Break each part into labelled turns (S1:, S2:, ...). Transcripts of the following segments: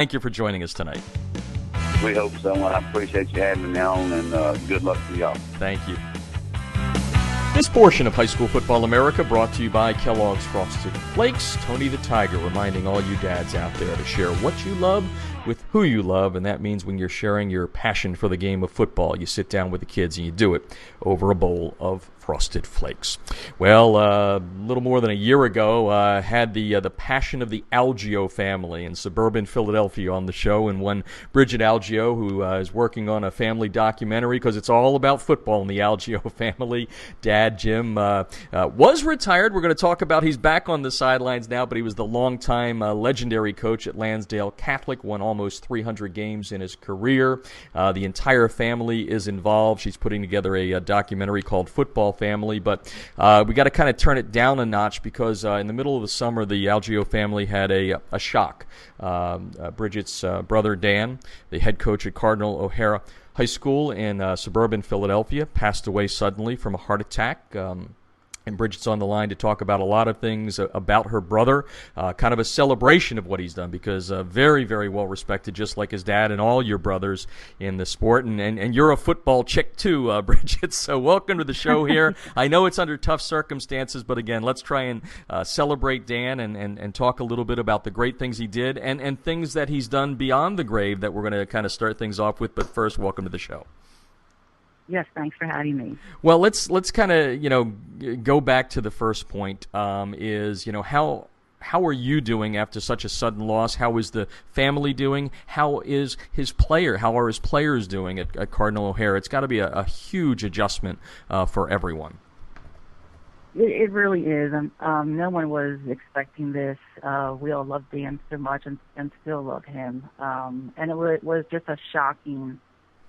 S1: Thank you for joining us tonight.
S2: We hope so. I appreciate you having me on, and good luck to y'all.
S1: Thank you. This portion of High School Football America brought to you by Kellogg's Frosted Flakes. Tony the Tiger reminding all you dads out there to share what you love with who you love, and that means when you're sharing your passion for the game of football, you sit down with the kids and you do it over a bowl of Frosted Flakes. Well, a little more than a year ago, had the passion of the Algio family in suburban Philadelphia on the show, and one Bridget Algio, who is working on a family documentary because it's all about football in the Algio family. Dad Jim was retired. We're going to talk about he's back on the sidelines now, but he was the longtime legendary coach at Lansdale Catholic, won almost 300 games in his career. The entire family is involved. She's putting together a documentary called Football Family, but we got to kind of turn it down a notch because in the middle of the summer, the Algio family had a shock. Bridget's brother Dan, the head coach at Cardinal O'Hara High School in suburban Philadelphia, passed away suddenly from a heart attack. And Bridget's on the line to talk about a lot of things about her brother, kind of a celebration of what he's done because very, very well respected, just like his dad and all your brothers in the sport. And you're a football chick too, Bridget, so welcome to the show here. I know it's under tough circumstances, but again, let's try and celebrate Dan and talk a little bit about the great things he did and things that he's done beyond the grave that we're going to kind of start things off with. But first, welcome to the show.
S3: Yes, thanks for having me.
S1: Well, let's kind of go back to the first point. Is how are you doing after such a sudden loss? How is the family doing? How is his player? How are his players doing at Cardinal O'Hara? It's got to be a huge adjustment for everyone.
S3: It really is. No one was expecting this. We all love Dan so much and still love him. And it was just a shocking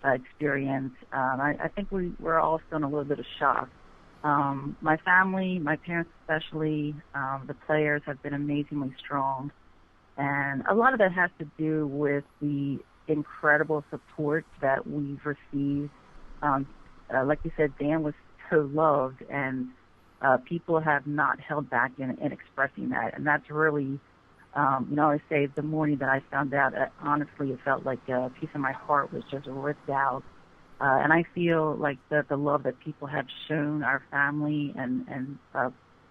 S3: experience. I think we're all still in a little bit of shock. My family, my parents especially, the players have been amazingly strong. And a lot of that has to do with the incredible support that we've received. Like you said, Dan was so loved, and people have not held back in expressing that. And that's really, I always say the morning that I found out, honestly, it felt like a piece of my heart was just ripped out. And I feel like the love that people have shown our family and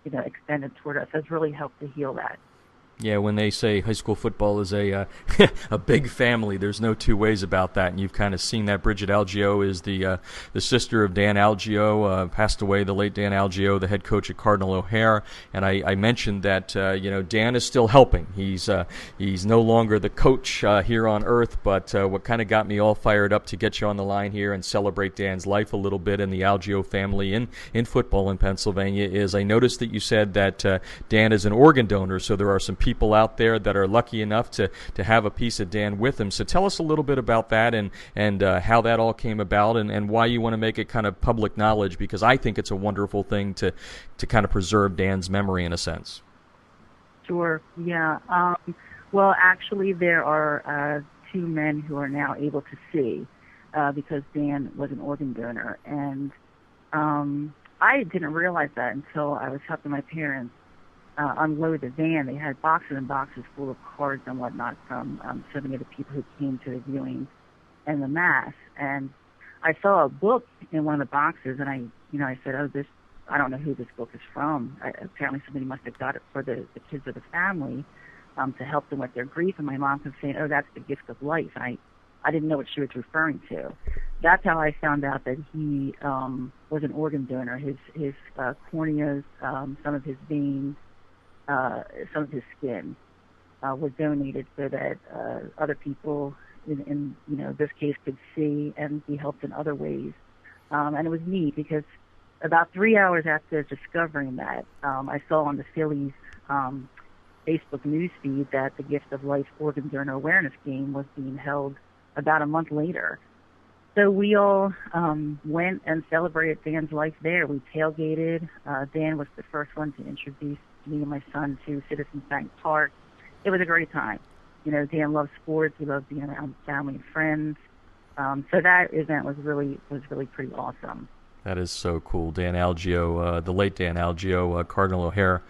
S3: extended toward us has really helped to heal that.
S1: Yeah, when they say high school football is a a big family, there's no two ways about that, and you've kind of seen that. Bridget Algio is the sister of Dan Algio, passed away, the late Dan Algio, the head coach at Cardinal O'Hara, and I mentioned that Dan is still helping. He's no longer the coach here on earth, but what kind of got me all fired up to get you on the line here and celebrate Dan's life a little bit and the Algio family in football in Pennsylvania is I noticed that you said that Dan is an organ donor, so there are some people out there that are lucky enough to have a piece of Dan with them. So tell us a little bit about that and how that all came about and why you want to make it kind of public knowledge, because I think it's a wonderful thing to kind of preserve Dan's memory in a sense.
S3: Sure, yeah. Well, actually, there are two men who are now able to see because Dan was an organ donor. And I didn't realize that until I was helping my parents unload the van. They had boxes and boxes full of cards and whatnot from so many of the people who came to the viewing and the mass. And I saw a book in one of the boxes, and I said, I don't know who this book is from. Apparently somebody must have got it for the kids of the family to help them with their grief. And my mom kept saying, oh, that's the gift of life. And I didn't know what she was referring to. That's how I found out that he was an organ donor. His corneas, some of his veins, some of his skin was donated so that other people in this case could see and be helped in other ways. And it was neat because about 3 hours after discovering that, I saw on the Phillies Facebook news feed that the Gift of Life Organ Donor Awareness Game was being held about a month later. So we all went and celebrated Dan's life there. We tailgated. Dan was the first one to introduce me and my son to Citizens Bank Park. It was a great time. Dan loves sports. He loved being around family and friends. So that event was really pretty awesome.
S1: That is so cool. Dan Algio, the late Dan Algio, Cardinal O'Hara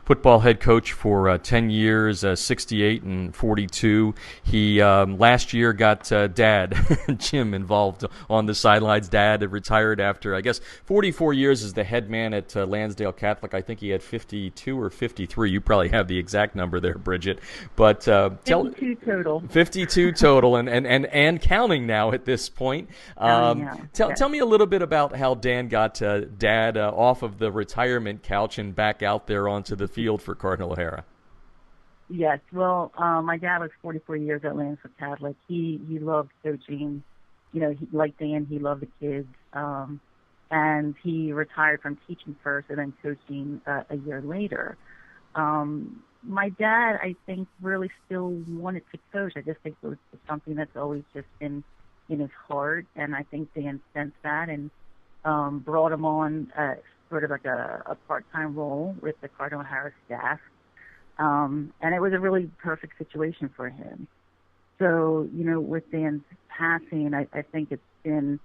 S1: football head coach for 10 years, 68 and 42. He last year got Dad, Jim, involved on the sidelines. Dad retired after, I guess, 44 years as the head man at Lansdale Catholic. I think he had 52 or 53. You probably have the exact number there, Bridget. But
S3: 52 total.
S1: 52 total, and counting now at this point. Tell me a little bit about how Dan got Dad off of the retirement couch and back out there onto the field for Cardinal O'Hara.
S3: Yes, well, my dad was 44 years at Lansdale Catholic. He loved coaching. Like Dan, he loved the kids. And he retired from teaching first and then coaching a year later. My dad, I think, really still wanted to coach. I just think it was something that's always just been in his heart, and I think Dan sensed that and brought him on sort of like a part-time role with the Cardinal O'Hara staff. And it was a really perfect situation for him. So, with Dan's passing, I think it's been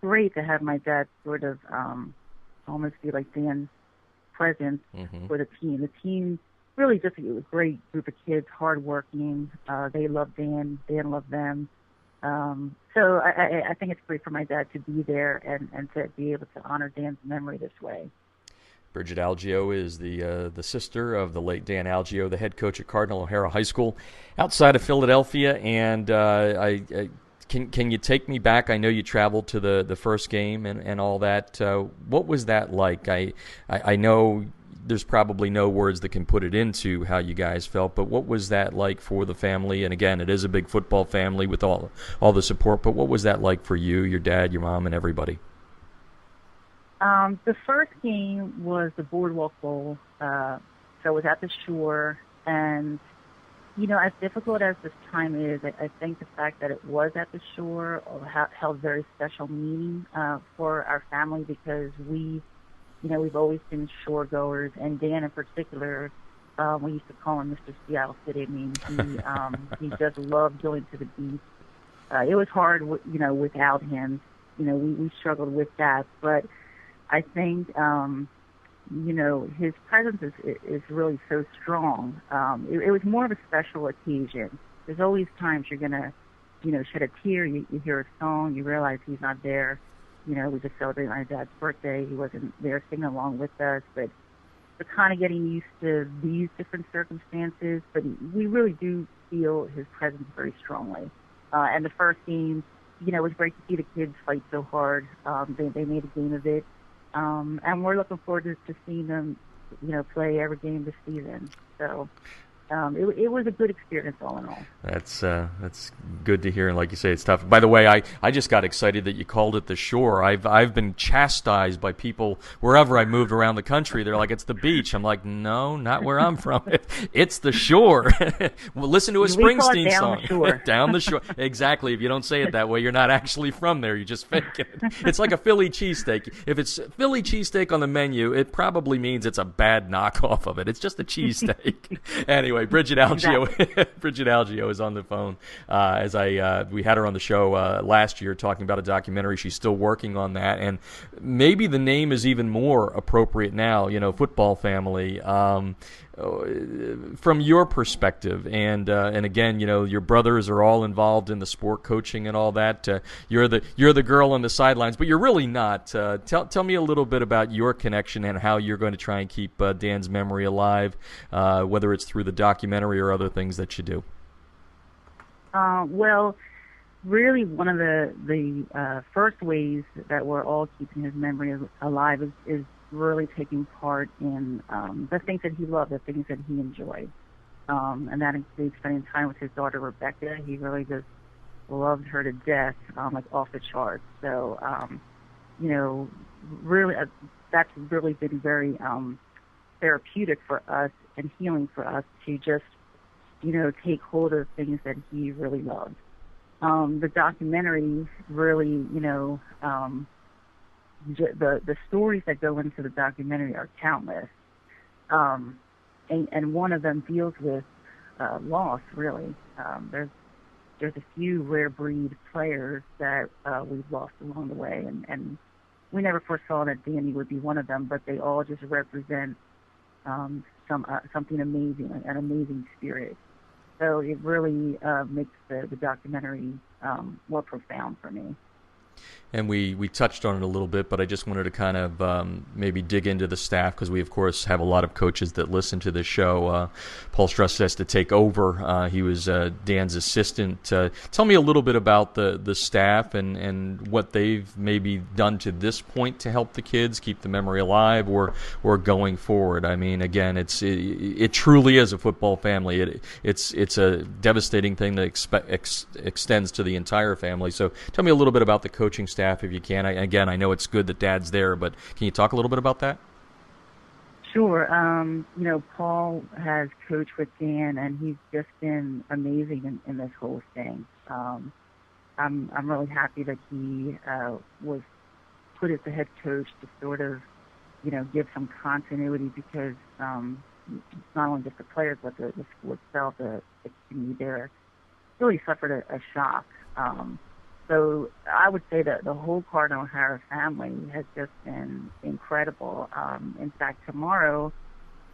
S3: great to have my dad sort of almost be like Dan's presence for the team. The team really just a great group of kids, hardworking. They love Dan. Dan loved them. So I think it's great for my dad to be there and to be able to honor Dan's memory this way.
S1: Bridget Algio is the sister of the late Dan Algio, the head coach at Cardinal O'Hara High School outside of Philadelphia. And can you take me back? I know you traveled to the first game and all that. What was that like? I know there's probably no words that can put it into how you guys felt, but what was that like for the family? And again, it is a big football family with all the support, but what was that like for you, your dad, your mom, and everybody?
S3: The first game was the Boardwalk Bowl, so it was at the Shore, and as difficult as this time is, I think the fact that it was at the Shore held very special meaning for our family because we've always been shore goers, and Dan in particular, we used to call him Mr. Seattle City. I mean, he just loved going to the beach. It was hard, without him. We struggled with that, but I think, his presence is really so strong. It was more of a special occasion. There's always times you're gonna, shed a tear. You hear a song, you realize he's not there. We just celebrated my dad's birthday. He wasn't there singing along with us, but we're kind of getting used to these different circumstances. But we really do feel his presence very strongly. And the first game, it was great to see the kids fight so hard. They made a game of it. And we're looking forward to seeing them, play every game this season. So it was a good experience all in all.
S1: That's good to hear, and like you say, it's tough. By the way, I just got excited that you called it the Shore. I've been chastised by people wherever I moved around the country. They're like, it's the beach. I'm like, no, not where I'm from. It's the Shore. Well, listen to a Springsteen song.
S3: The shore.
S1: Down the shore. Exactly. If you don't say it that way, you're not actually from there. You just fake it. It's like a Philly cheesesteak. If it's Philly cheesesteak on the menu, it probably means it's a bad knockoff of it. It's just a cheesesteak. Anyway, Bridget Algio. Exactly. Bridget Algio is on the phone. We had her on the show last year talking about a documentary. She's still working on that, and maybe the name is even more appropriate now. Football Family. From your perspective, and again, your brothers are all involved in the sport coaching and all that. You're the girl on the sidelines, but you're really not. Tell me a little bit about your connection and how you're going to try and keep Dan's memory alive, whether it's through the documentary or other things that you do.
S3: Well, really, one of the first ways that we're all keeping his memory alive is really taking part in the things that he loved, the things that he enjoyed. And that includes spending time with his daughter, Rebecca. He really just loved her to death, like off the charts. So, really, that's really been very therapeutic for us and healing for us to just, take hold of things that he really loved. The documentary really, the stories that go into the documentary are countless, and one of them deals with loss. Really, there's a few rare breed players that we've lost along the way, and we never foresaw that Danny would be one of them. But they all just represent something amazing, an amazing spirit. So it really makes the documentary more profound for me.
S1: And we touched on it a little bit, but I just wanted to kind of maybe dig into the staff, because we, of course, have a lot of coaches that listen to this show. Paul Struss has to take over. He was Dan's assistant. Tell me a little bit about the staff and what they've maybe done to this point to help the kids keep the memory alive or going forward. I mean, again, it truly is a football family. It's a devastating thing that extends to the entire family. So tell me a little bit about the coaching staff, if you can. I know it's good that Dad's there, but can you talk a little bit about that?
S3: Sure. Paul has coached with Dan, and he's just been amazing in this whole thing. I'm really happy that he was put as the head coach to sort of, give some continuity, because it's not only just the players, but the school itself, the community there, really suffered a shock. So I would say that the whole Cardinal O'Hara family has just been incredible. In fact, tomorrow,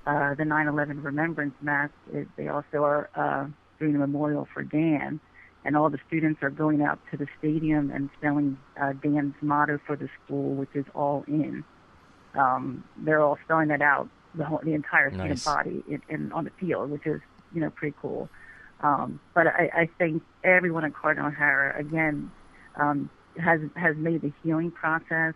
S3: the 9/11 Remembrance Mass, they also are doing a memorial for Dan, and all the students are going out to the stadium and spelling Dan's motto for the school, which is all in. They're all spelling that out, the entire student body on the field, which is, pretty cool. But I think everyone at Cardinal O'Hara, again, has made the healing process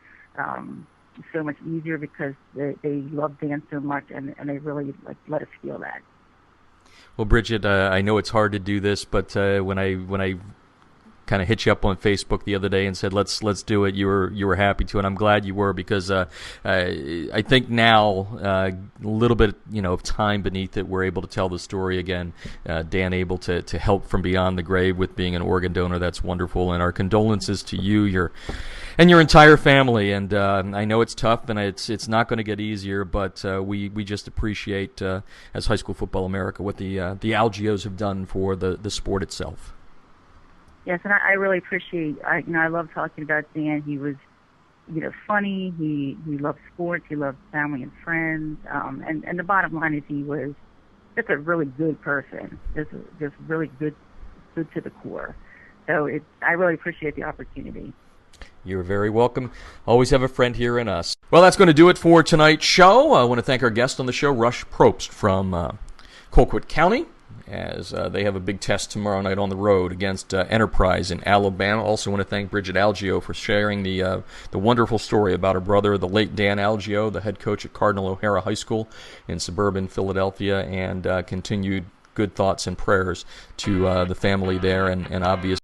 S3: so much easier, because they love Dan so much, and they really let us feel that.
S1: Well, Bridget, I know it's hard to do this, but when I kind of hit you up on Facebook the other day and said let's do it, you were happy to, and I'm glad you were, because I think now a little bit of time beneath it, we're able to tell the story again. Dan able to help from beyond the grave with being an organ donor. That's wonderful, and our condolences to you, your entire family. And I know it's tough, and it's not going to get easier, but we just appreciate as High School Football America what the Algios have done for the sport itself.
S3: Yes, and I really appreciate. I love talking about Dan. He was, funny. He loved sports. He loved family and friends. And the bottom line is he was just a really good person. Just really good to the core. So I really appreciate the opportunity.
S1: You're very welcome. Always have a friend here in us. Well, that's going to do it for tonight's show. I want to thank our guest on the show, Rush Probst from Colquitt County, as they have a big test tomorrow night on the road against Enterprise in Alabama. Also want to thank Bridget Algio for sharing the wonderful story about her brother, the late Dan Algio, the head coach at Cardinal O'Hara High School in suburban Philadelphia, and continued good thoughts and prayers to the family there, and obviously